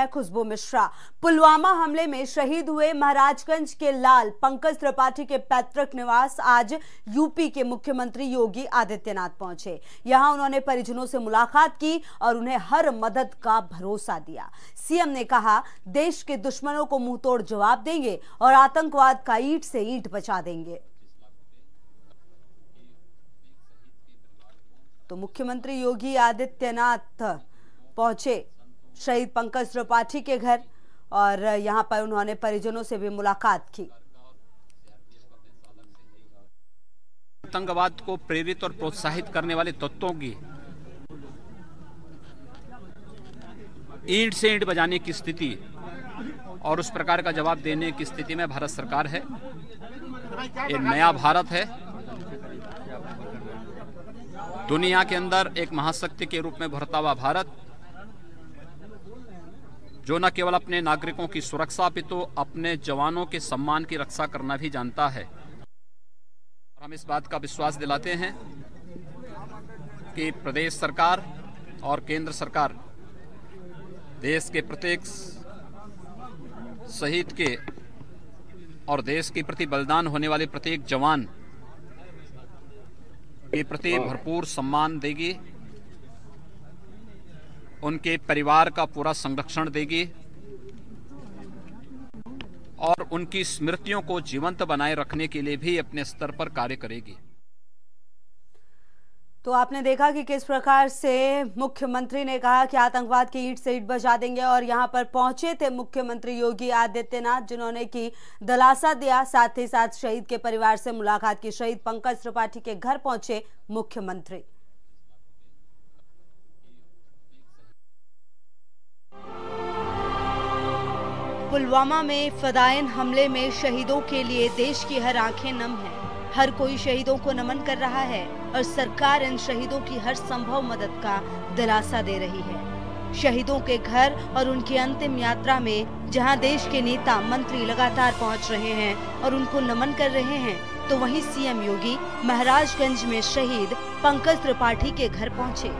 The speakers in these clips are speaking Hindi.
है खुशबू मिश्रा। पुलवामा हमले में शहीद हुए महाराजगंज के लाल पंकज त्रिपाठी के पैतृक निवास आज यूपी के मुख्यमंत्री योगी आदित्यनाथ पहुंचे। यहां उन्होंने परिजनों से मुलाकात की और उन्हें हर मदद का भरोसा दिया। सीएम ने कहा, देश के दुश्मनों को मुंहतोड़ जवाब देंगे और आतंकवाद का ईंट से ईंट बचा देंगे। तो मुख्यमंत्री योगी आदित्यनाथ पहुंचे शहीद पंकज त्रिपाठी के घर और यहां पर उन्होंने परिजनों से भी मुलाकात की। आतंकवाद को प्रेरित और प्रोत्साहित करने वाले तत्वों की ईंट से ईंट बजाने की स्थिति और उस प्रकार का जवाब देने की स्थिति में भारत सरकार है। ये नया भारत है। दुनिया के अंदर एक महाशक्ति के रूप में उभरता हुआ भारत, जो न केवल अपने नागरिकों की सुरक्षा अपितु अपने जवानों के सम्मान की रक्षा करना भी जानता है। और हम इस बात का विश्वास दिलाते हैं कि प्रदेश सरकार और केंद्र सरकार देश के प्रत्येक शहीद के और देश के प्रति बलिदान होने वाले प्रत्येक जवान के प्रति भरपूर सम्मान देगी, उनके परिवार का पूरा संरक्षण देगी और उनकी स्मृतियों को जीवंत बनाए रखने के लिए भी अपने स्तर पर कार्य करेगी। तो आपने देखा कि किस प्रकार से मुख्यमंत्री ने कहा कि आतंकवाद की ईंट से ईंट बचा देंगे और यहां पर पहुंचे थे मुख्यमंत्री योगी आदित्यनाथ, जिन्होंने की दिलासा दिया। साथ ही साथ शहीद के परिवार से मुलाकात की। शहीद पंकज त्रिपाठी के घर पहुंचे मुख्यमंत्री। पुलवामा में फदायन हमले में शहीदों के लिए देश की हर आंखें नम है। हर कोई शहीदों को नमन कर रहा है और सरकार इन शहीदों की हर संभव मदद का दिलासा दे रही है। शहीदों के घर और उनकी अंतिम यात्रा में जहां देश के नेता मंत्री लगातार पहुंच रहे हैं और उनको नमन कर रहे हैं, तो वहीं सीएम योगी महाराजगंज में शहीद पंकज त्रिपाठी के घर पहुंचे।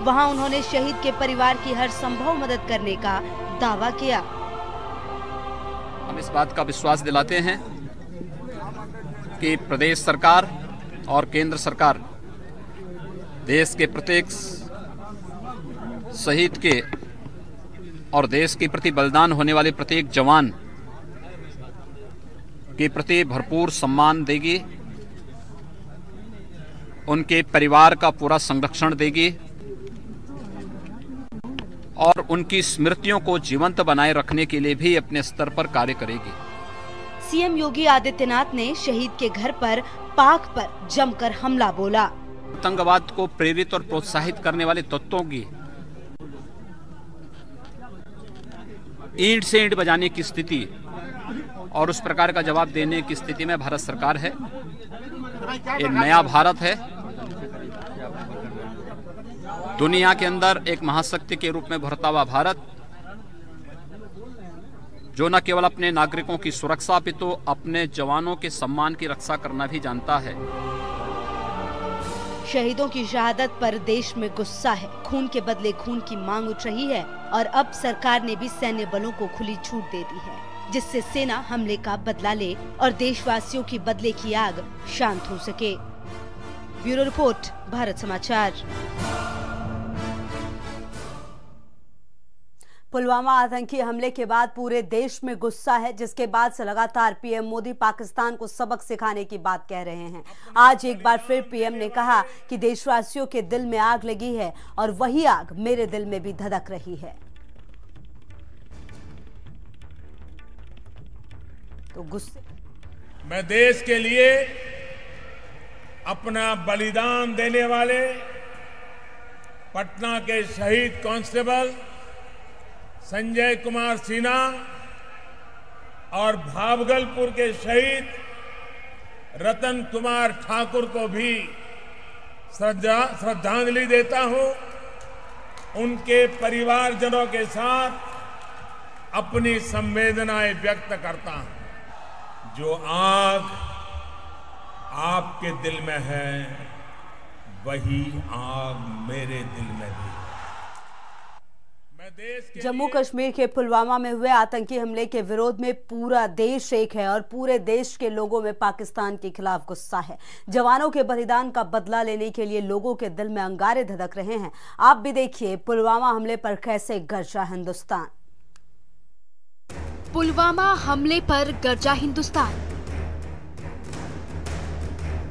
वहां उन्होंने शहीद के परिवार की हर संभव मदद करने का दावा किया। हम इस बात का विश्वास दिलाते हैं कि प्रदेश सरकार और केंद्र सरकार देश के प्रत्येक शहीद के और देश के प्रति बलिदान होने वाले प्रत्येक जवान के प्रति भरपूर सम्मान देगी, उनके परिवार का पूरा संरक्षण देगी और उनकी स्मृतियों को जीवंत बनाए रखने के लिए भी अपने स्तर पर कार्य करेगी। सीएम योगी आदित्यनाथ ने शहीद के घर पर पाक पर जमकर हमला बोला। आतंकवाद को प्रेरित और प्रोत्साहित करने वाले तत्वों की ईंट से ईंट बजाने की स्थिति और उस प्रकार का जवाब देने की स्थिति में भारत सरकार है। ये नया भारत है। दुनिया के अंदर एक महाशक्ति के रूप में उभरता हुआ भारत, जो न केवल अपने नागरिकों की सुरक्षा अपितु अपने जवानों के सम्मान की रक्षा करना भी जानता है। शहीदों की शहादत पर देश में गुस्सा है। खून के बदले खून की मांग उठ रही है और अब सरकार ने भी सैन्य बलों को खुली छूट दे दी है, जिससे सेना हमले का बदला ले और देशवासियों की बदले की आग शांत हो सके। ब्यूरो रिपोर्ट, भारत समाचार। पुलवामा आतंकी हमले के बाद पूरे देश में गुस्सा है, जिसके बाद से लगातार पीएम मोदी पाकिस्तान को सबक सिखाने की बात कह रहे हैं। आज एक बार फिर पीएम ने कहा कि देशवासियों के दिल में आग लगी है और वही आग मेरे दिल में भी धधक रही है। तो गुस्से मैं देश के लिए अपना बलिदान देने वाले पटना के शहीद कांस्टेबल संजय कुमार सिन्हा और भागलपुर के शहीद रतन कुमार ठाकुर को भी श्रद्धांजलि देता हूं। उनके परिवारजनों के साथ अपनी संवेदनाएं व्यक्त करता हूं। जो आग आपके दिल में है, वही आग मेरे दिल में भी। मैं जम्मू कश्मीर के पुलवामा में हुए आतंकी हमले के विरोध में पूरा देश एक है और पूरे देश के लोगों में पाकिस्तान के खिलाफ गुस्सा है। जवानों के बलिदान का बदला लेने के लिए लोगों के दिल में अंगारे धधक रहे हैं। आप भी देखिए पुलवामा हमले पर कैसे गरजा हिंदुस्तान। पुलवामा हमले पर गरजा हिंदुस्तान,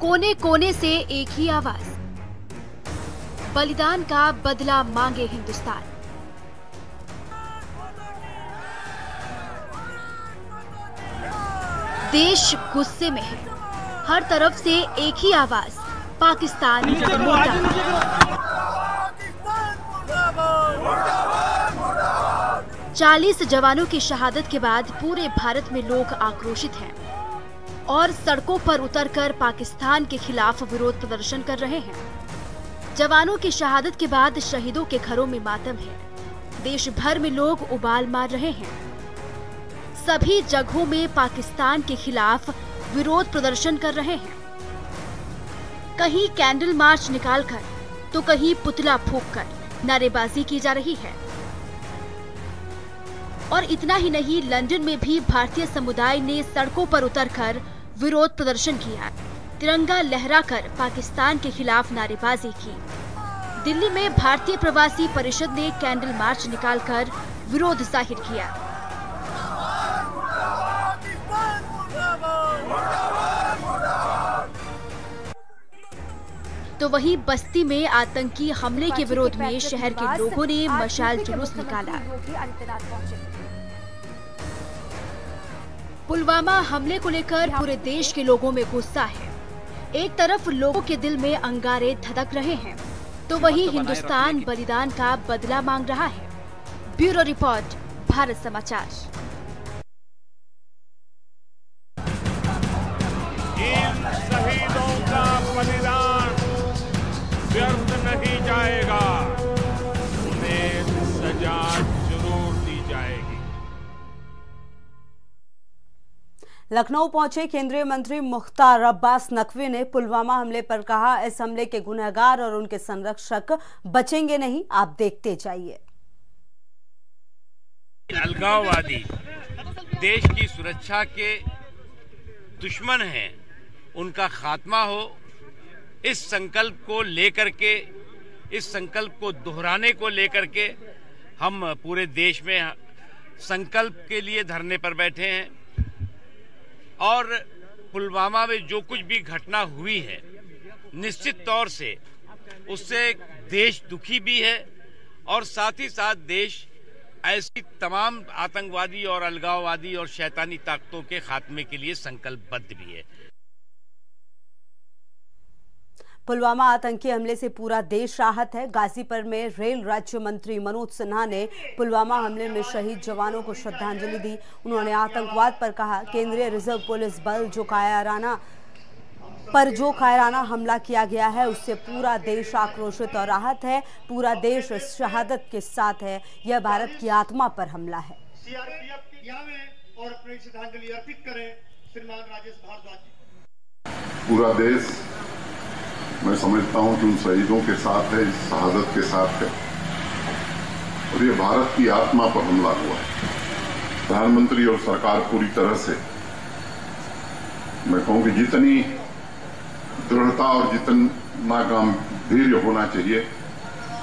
कोने कोने से एक ही आवाज, बलिदान का बदला मांगे हिंदुस्तान। देश गुस्से में है, हर तरफ से एक ही आवाज, पाकिस्तान मुर्दाबाद। 40 जवानों की शहादत के बाद पूरे भारत में लोग आक्रोशित हैं और सड़कों पर उतरकर पाकिस्तान के खिलाफ विरोध प्रदर्शन कर रहे हैं। जवानों की शहादत के बाद शहीदों के घरों में मातम है। देश भर में लोग उबाल मार रहे हैं। सभी जगहों में पाकिस्तान के खिलाफ विरोध प्रदर्शन कर रहे हैं। कहीं कैंडल मार्च निकालकर तो कहीं पुतला फूंककर नारेबाजी की जा रही है। और इतना ही नहीं, लंदन में भी भारतीय समुदाय ने सड़कों पर उतरकर विरोध प्रदर्शन किया। तिरंगा लहराकर पाकिस्तान के खिलाफ नारेबाजी की। दिल्ली में भारतीय प्रवासी परिषद ने कैंडल मार्च निकालकर विरोध जाहिर किया। तो वहीं बस्ती में आतंकी हमले के विरोध में शहर के लोगों ने मशाल जुलूस निकाला। पुलवामा हमले को लेकर पूरे देश के लोगों में गुस्सा है। एक तरफ लोगों के दिल में अंगारे धधक रहे हैं, तो वहीं हिंदुस्तान बलिदान का बदला मांग रहा है। ब्यूरो रिपोर्ट, भारत समाचार। इन शहीदों का बलिदान व्यर्थ नहीं जाएगा, उन्हें सजा जरूर दी जाएगी। लखनऊ पहुंचे केंद्रीय मंत्री मुख्तार अब्बास नकवी ने पुलवामा हमले पर कहा, इस हमले के गुनहगार और उनके संरक्षक बचेंगे नहीं, आप देखते जाइए। अलगाववादी देश की सुरक्षा के दुश्मन हैं, उनका खात्मा हो, इस संकल्प को लेकर के, इस संकल्प को दोहराने को लेकर के हम पूरे देश में संकल्प के लिए धरने पर बैठे हैं। और पुलवामा में जो कुछ भी घटना हुई है, निश्चित तौर से उससे देश दुखी भी है और साथ ही साथ देश ऐसी तमाम आतंकवादी और अलगाववादी और शैतानी ताकतों के खात्मे के लिए संकल्पबद्ध भी है। पुलवामा आतंकी हमले से पूरा देश राहत है। गाजीपुर में रेल राज्य मंत्री मनोज सिन्हा ने पुलवामा हमले में शहीद जवानों को श्रद्धांजलि दी। उन्होंने आतंकवाद पर कहा, केंद्रीय रिजर्व पुलिस बल जो कायराना हमला किया गया है, उससे पूरा देश आक्रोशित और राहत है। पूरा देश शहादत के साथ है। यह भारत की आत्मा पर हमला है। पूरा देश, मैं समझता हूं कि उन शहीदों के साथ है, इस शहादत के साथ है और ये भारत की आत्मा पर हमला हुआ है। प्रधानमंत्री और सरकार पूरी तरह से, मैं कहूं कि जितनी दृढ़ता और जितना गांभीर्य होना चाहिए,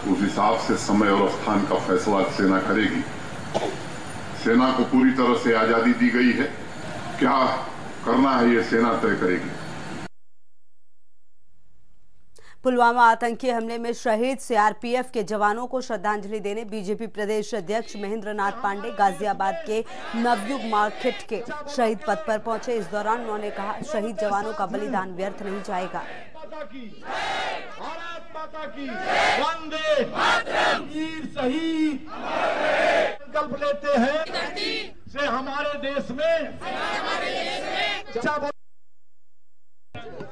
उस हिसाब से समय और स्थान का फैसला सेना करेगी। सेना को पूरी तरह से आजादी दी गई है, क्या करना है ये सेना तय करेगी। पुलवामा आतंकी हमले में शहीद सीआरपीएफ के जवानों को श्रद्धांजलि देने बीजेपी प्रदेश अध्यक्ष महेंद्र नाथ पांडे गाजियाबाद के नवयुग मार्केट के शहीद पथ पर पहुंचे। इस दौरान उन्होंने कहा, शहीद जवानों का बलिदान व्यर्थ नहीं जाएगा। संकल्प लेते हैं से हमारे देश में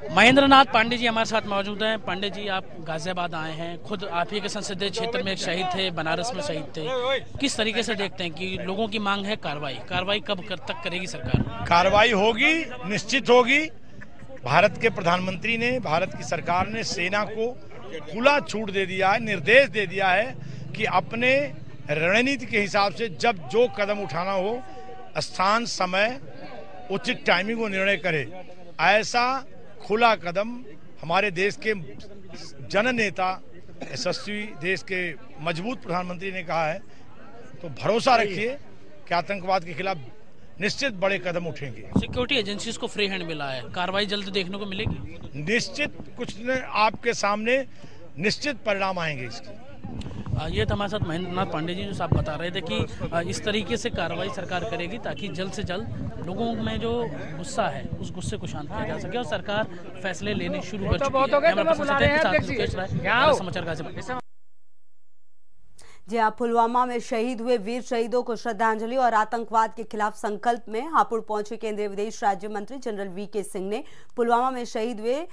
महेंद्र नाथ पांडे जी हमारे साथ मौजूद हैं। पांडे जी, आप गाजियाबाद आए हैं, खुद आप ही के संसदीय क्षेत्र में एक शहीद थे, बनारस में शहीद थे। किस तरीके से देखते हैं कि लोगों की मांग है कार्रवाई कब तक करेगी सरकार? कार्रवाई होगी, निश्चित होगी। भारत के प्रधानमंत्री ने, भारत की सरकार ने सेना को खुला छूट दे दिया है, निर्देश दे दिया है कि अपने रणनीति के हिसाब से जब जो कदम उठाना हो, स्थान, समय, उचित टाइमिंग को निर्णय करे। ऐसा खुला कदम हमारे देश के जननेता, यशस्वी देश के मजबूत प्रधानमंत्री ने कहा है, तो भरोसा रखिए कि आतंकवाद के खिलाफ निश्चित बड़े कदम उठेंगे। सिक्योरिटी एजेंसीज को फ्री हैंड मिला है, कार्रवाई जल्द देखने को मिलेगी? निश्चित कुछ ने आपके सामने निश्चित परिणाम आएंगे इसके। ये था हमारे साथ महेंद्र नाथ पांडे जी, जो साहब बता रहे थे कि इस तरीके से कार्रवाई सरकार करेगी ताकि जल्द से जल्द लोगों में जो गुस्सा है उस गुस्से को शांत किया जा सके और सरकार फैसले लेने शुरू कर चुकी है। समाचार गाजीपुर। जी हाँ, पुलवामा में शहीद हुए वीर शहीदों को श्रद्धांजलि और आतंकवाद के खिलाफ संकल्प में हापुड़ पहुंचे केंद्रीय विदेश राज्य मंत्री जनरल वीके सिंह ने पुलवामा में शहीद हुए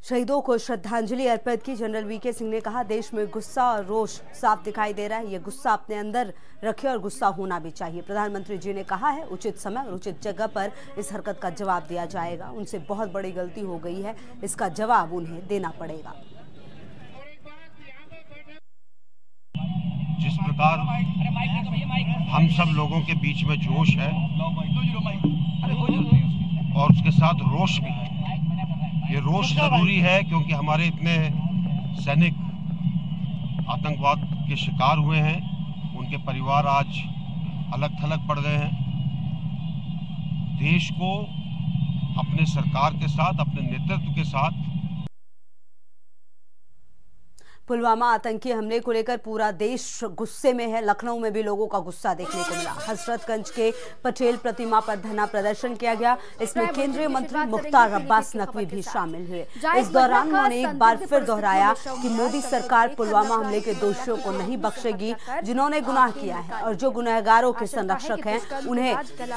शहीदों को श्रद्धांजलि अर्पित की। जनरल वीके सिंह ने कहा, देश में गुस्सा और रोष साफ दिखाई दे रहा है, ये गुस्सा अपने अंदर रखे और गुस्सा होना भी चाहिए। प्रधानमंत्री जी ने कहा है, उचित समय और उचित जगह पर इस हरकत का जवाब दिया जाएगा। उनसे बहुत बड़ी गलती हो गई है, इसका जवाब उन्हें देना पड़ेगा। जिस प्रकार हम सब लोगों के बीच में जोश है और उसके साथ रोष भी, ये रोष जरूरी है क्योंकि हमारे इतने सैनिक आतंकवाद के शिकार हुए हैं, उनके परिवार आज अलग थलग पड़ गए हैं। देश को अपने सरकार के साथ, अपने नेतृत्व के साथ पुलवामा आतंकी हमले को लेकर पूरा देश गुस्से में है। लखनऊ में भी लोगों का गुस्सा देखने को मिला। हजरतगंज के पटेल प्रतिमा पर धरना प्रदर्शन किया गया। इसमें केंद्रीय मंत्री मुख्तार अब्बास नकवी भी शामिल हुए। इस दौरान उन्होंने एक बार फिर दोहराया कि मोदी सरकार पुलवामा हमले के दोषियों को नहीं बख्शेगी जिन्होंने गुनाह किया है, और जो गुनहगारों के संरक्षक हैं उन्हें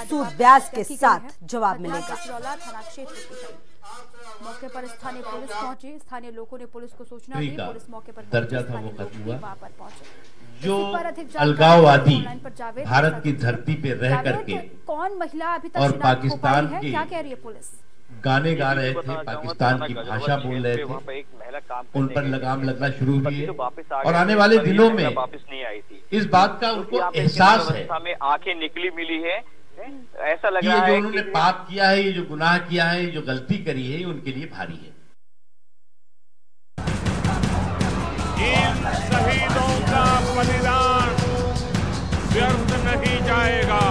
सूद ब्याज के साथ जवाब मिलेगा। मौके पर स्थानीय पुलिस पहुंची। स्थानीय लोगों ने पुलिस को सूचना दी। पुलिस मौके पर दर्जा था वो खत्म हुआ। जो अलगाववादी भारत की धरती पे रह करके कौन महिला अभी तक और पाकिस्तान के क्या कह रही है पुलिस? गाने गा रहे थे, पाकिस्तान की भाषा बोल रहे थे, उन पर लगाम लगना शुरू हुई और आने वाले दिनों में इस बात का उनको एहसास है, आंखें निकली मिली है। ऐसा लग रहा है जो उन्होंने पाप किया है, ये जो गुनाह किया है, जो गलती करी है, उनके लिए भारी है। इन शहीदों का बलिदान व्यर्थ नहीं जाएगा।